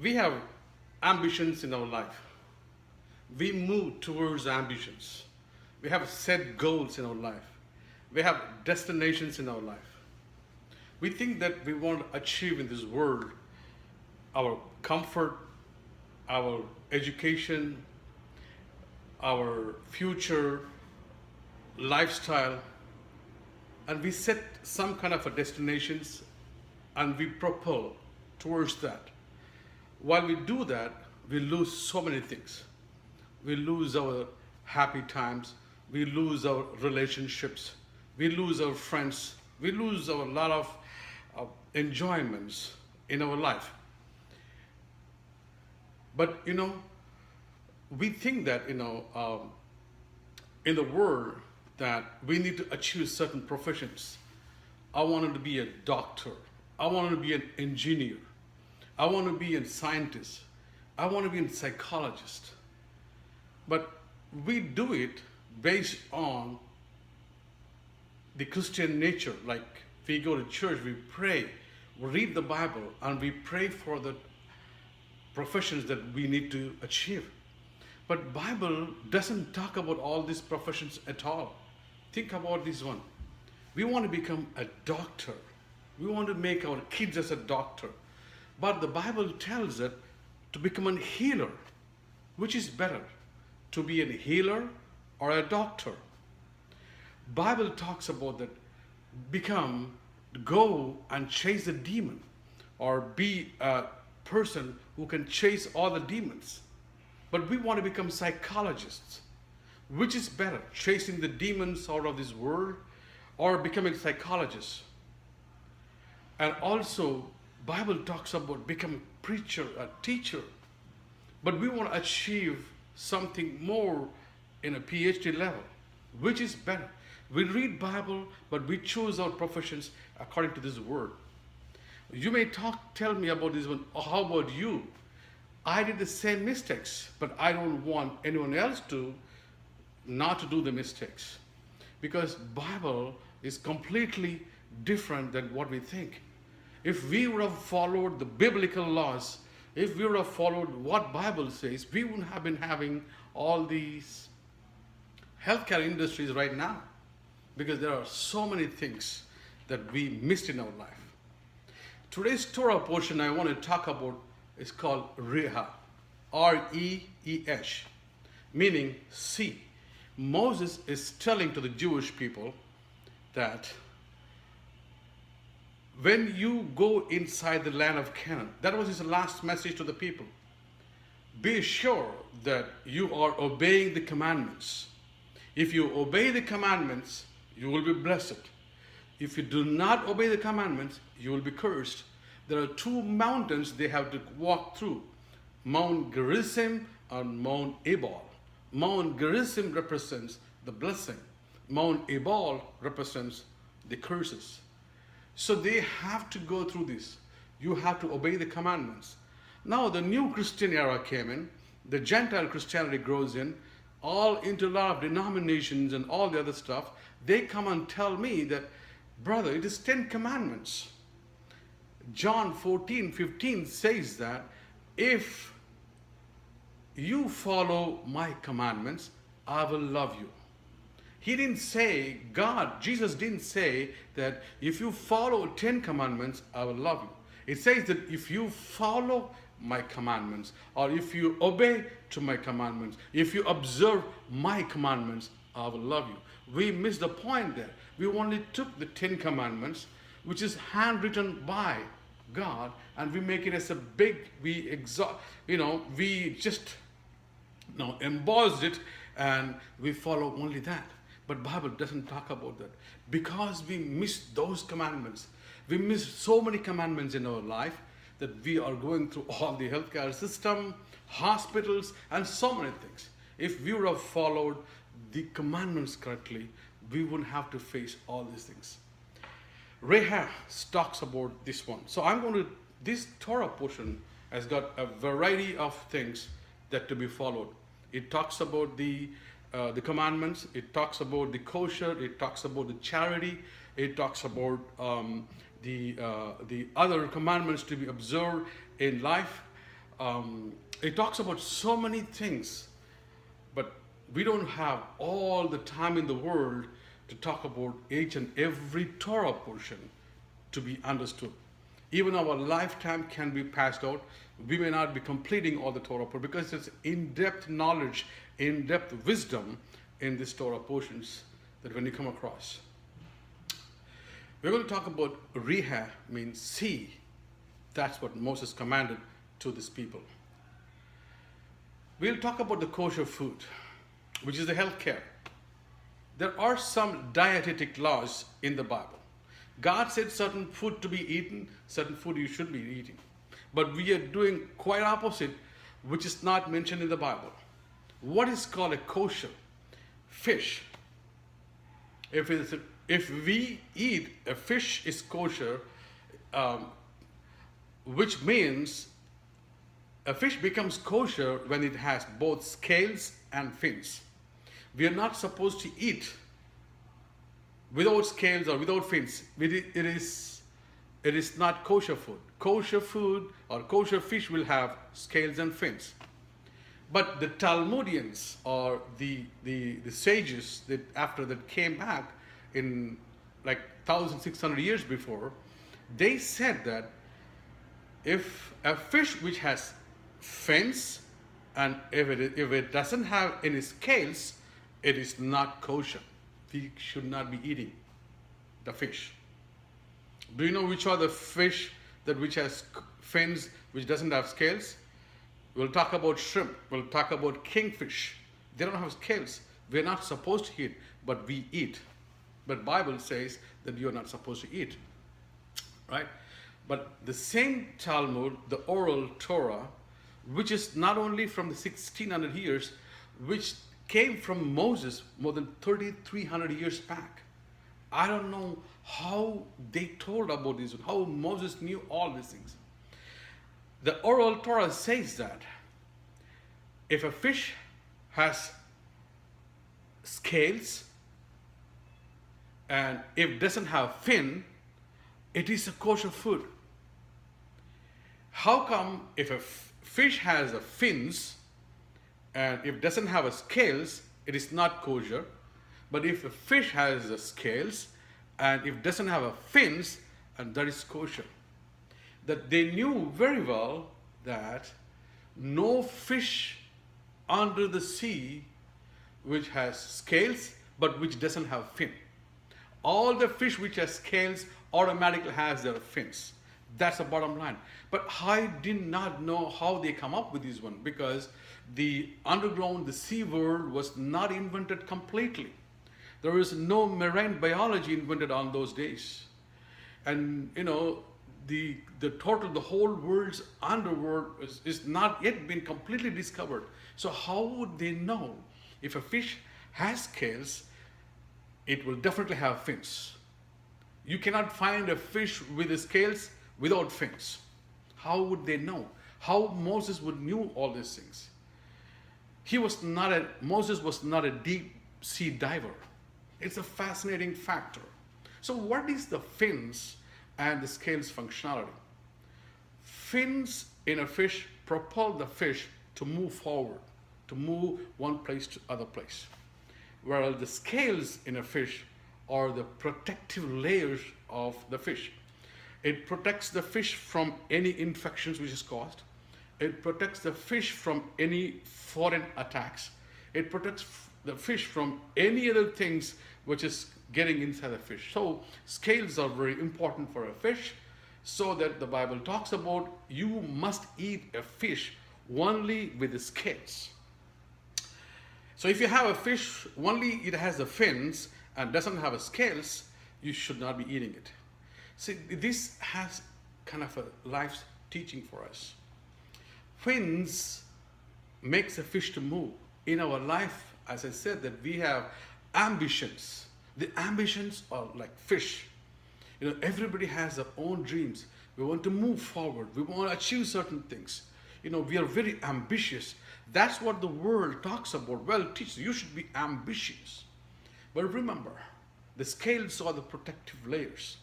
We have ambitions in our life. We move towards ambitions. We have set goals in our life. We have destinations in our life. We think that we want to achieve in this world our comfort, our education, our future lifestyle, and we set some kind of a destinations and we propel towards that. While we do that, we lose so many things. We lose our happy times, we lose our relationships, we lose our friends, we lose our lot of enjoyments in our life. But we think that in the world that we need to achieve certain professions. I wanted to be a doctor. I wanted to be an engineer. I want to be a scientist. I want to be a psychologist. But we do it based on the Christian nature. Like we go to church, we pray, we read the Bible, and we pray for the professions that we need to achieve. But Bible doesn't talk about all these professions at all. Think about this one. We want to become a doctor. We want to make our kids as a doctor. But the Bible tells us to become a healer. Which is better? To be a healer or a doctor? Bible talks about that go and chase a demon or be a person who can chase all the demons. But we want to become psychologists. Which is better, chasing the demons out of this world or becoming a psychologist? And also, Bible talks about becoming a preacher, a teacher. But we want to achieve something more in a PhD level. Which is better? We read Bible, but we choose our professions according to this word. You may tell me about this one. How about you? I did the same mistakes, but I don't want anyone else to not to do the mistakes, because Bible is completely different than what we think. If we would have followed the biblical laws, if we would have followed what Bible says, we wouldn't have been having all these healthcare industries right now, because there are so many things that we missed in our life. Today's Torah portion I want to talk about is called Reha, R-E-E-H, meaning see. Moses is telling to the Jewish people that when you go inside the land of Canaan, that was his last message to the people. Be sure that you are obeying the commandments. If you obey the commandments, you will be blessed. If you do not obey the commandments, you will be cursed. There are two mountains they have to walk through, Mount Gerizim and Mount Ebal. Mount Gerizim represents the blessing. Mount Ebal represents the curses. So they have to go through this. You have to obey the commandments. Now the new Christian era came in. The Gentile Christianity grows in. All into a lot of denominations and all the other stuff. They come and tell me that, brother, it is 10 commandments. John 14:15 says that if you follow my commandments, I will love you. He didn't say, Jesus didn't say that if you follow 10 commandments, I will love you. It says that if you follow my commandments, or if you obey to my commandments, if you observe my commandments, I will love you. We missed the point there. We only took the 10 commandments, which is handwritten by God, and we make it as a big, we just embossed it, and we follow only that. But Bible doesn't talk about that. Because we miss those commandments, we miss so many commandments in our life that we are going through all the healthcare system, hospitals, and so many things. If we would have followed the commandments correctly, we wouldn't have to face all these things. Rahab talks about this one. So this Torah portion has got a variety of things that to be followed. It talks about the commandments, it talks about the kosher, it talks about the charity, it talks about the other commandments to be observed in life. it talks about so many things, but we don't have all the time in the world to talk about each and every Torah portion to be understood. Even our lifetime can be passed out. We may not be completing all the Torah portions because there's in-depth knowledge, in-depth wisdom in these Torah portions that when you come across. We're going to talk about Rehah, means see. That's what Moses commanded to these people. We'll talk about the kosher food, which is the health care. There are some dietetic laws in the Bible. God said certain food to be eaten, certain food you should be eating. But we are doing quite opposite, which is not mentioned in the Bible. What is called a kosher? Fish. If we eat a fish is kosher, which means a fish becomes kosher when it has both scales and fins. We are not supposed to eat without scales or without fins. It is not kosher food. Kosher food or kosher fish will have scales and fins. But the Talmudians or the sages that after that came back in like 1,600 years before, they said that if a fish which has fins and if it doesn't have any scales, it is not kosher. We should not be eating the fish. Do you know which are the fish that which has fins, which doesn't have scales? We'll talk about shrimp. We'll talk about kingfish. They don't have scales. We're not supposed to eat, but we eat. But Bible says that you're not supposed to eat, right? But the same Talmud, the oral Torah, which is not only from the 1600 years, which came from Moses more than 3,300 years back. I don't know how they told about this, how Moses knew all these things. The oral Torah says that if a fish has scales and if it doesn't have fin, it is a kosher food. How come if a fish has a fins and if it doesn't have a scales, it is not kosher? But if a fish has a scales and if it doesn't have a fins, and that is kosher. That they knew very well that no fish under the sea which has scales but which doesn't have fin. All the fish which has scales automatically has their fins. That's the bottom line. But I did not know how they come up with this one, because the underground, the sea world was not invented completely. There was no marine biology invented on those days. And you know, the whole world's underworld is not yet been completely discovered. So how would they know if a fish has scales, it will definitely have fins? You cannot find a fish with the scales without fins. How would they know? How Moses would knew all these things? Moses was not a deep sea diver. It's a fascinating factor. So what is the fins and the scales functionality? Fins in a fish propel the fish to move forward, to move one place to other place. Whereas the scales in a fish are the protective layers of the fish. It protects the fish from any infections which is caused. It protects the fish from any foreign attacks. It protects the fish from any other things which is getting inside the fish. So scales are very important for a fish, so that the Bible talks about you must eat a fish only with the scales. So if you have a fish only it has the fins and doesn't have a scales, you should not be eating it. See, this has kind of a life teaching for us. Fins makes a fish to move. In our life, as I said, that we have ambitions. The ambitions are like fish. You know, everybody has their own dreams. We want to move forward. We want to achieve certain things. You know, we are very ambitious. That's what the world talks about. Well, teach you should be ambitious. But remember, the scales are the protective layers.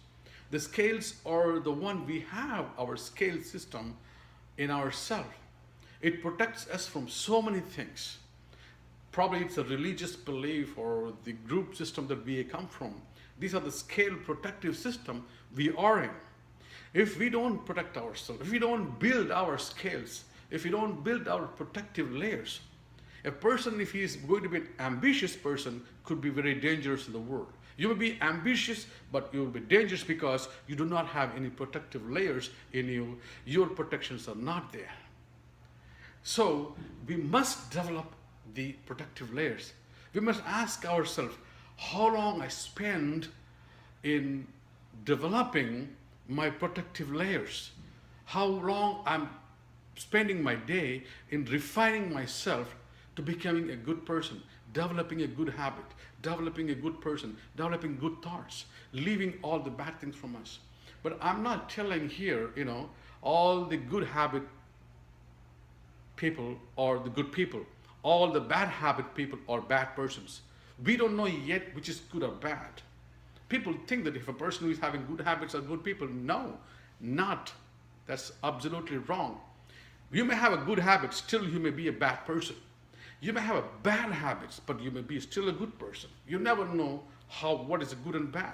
The scales are the one we have our scale system in ourselves. It protects us from so many things. Probably it's a religious belief or the group system that we come from. These are the scale protective system we are in. If we don't protect ourselves, if we don't build our scales, if we don't build our protective layers, a person, if he is going to be an ambitious person, could be very dangerous in the world. You may be ambitious, but you will be dangerous because you do not have any protective layers in you. Your protections are not there. So we must develop the protective layers. We must ask ourselves how long I spend in developing my protective layers, how long I'm spending my day in refining myself to becoming a good person, developing a good habit, developing a good person, developing good thoughts, leaving all the bad things from us. But I'm not telling here, all the good habit people are the good people. All the bad habit people are bad persons. We don't know yet which is good or bad. People think that if a person who is having good habits are good people. No, not. That's absolutely wrong. You may have a good habit, still you may be a bad person. You may have a bad habits, but you may be still a good person. You never know what is good and bad.